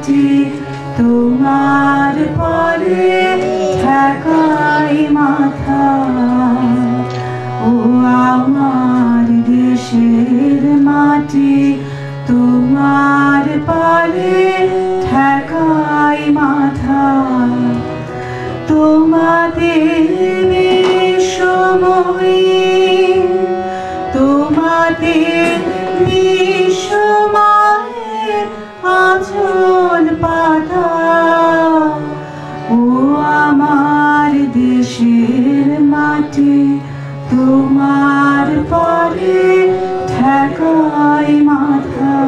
মাটি তোমার পরে ঠেকাই মাথা ও আমার দেশের মাটি তোমার পরে ঠেকাই মাথা তোমাদের সময়ে তোমাদের বিষময়ে আঁচল পাতা ও আমার দেশের মাটি তোমার পরে ঠেকাই মাথা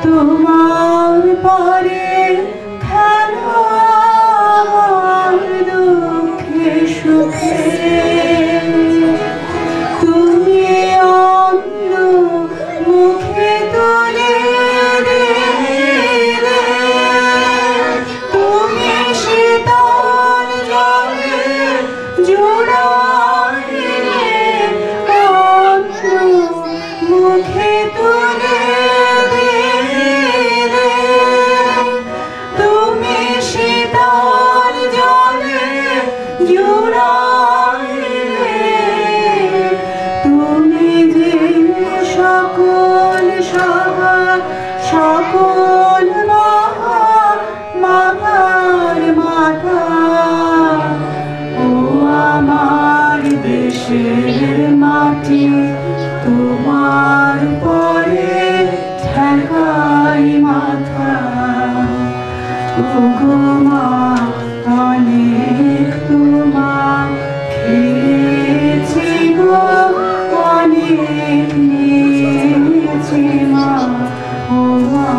তোমার পরে খেলা দুঃখে সুখে তুমি অন্য মুখে তুলে দিলে তুমি শীতল জলে জুড়াইলে অন্য মুখে তুলে সকল মাথার মাথা ও আমার দেশের মাটি তোমার পরে ঠেকাই মাথা ও গো মা অনেক তোমার খেয়েছি গো অনেক নিয়েছি মা ও মা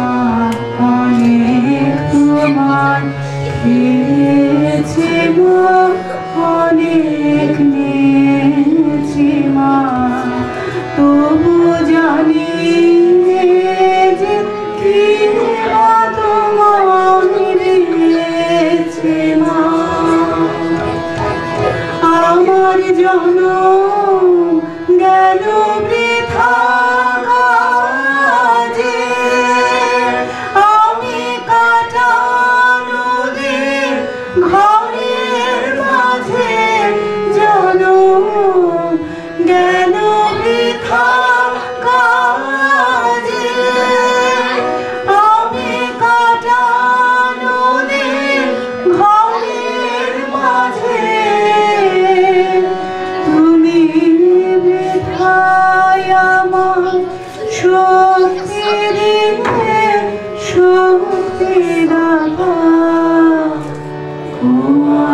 অনেক তোমার খেয়েছি গো অনেক নিয়েছি মা তবু জানি যে কি তোমার দিয়েছে মা আমার জনম গেল বৃথা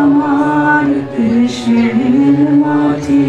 আমার দেশের মাটি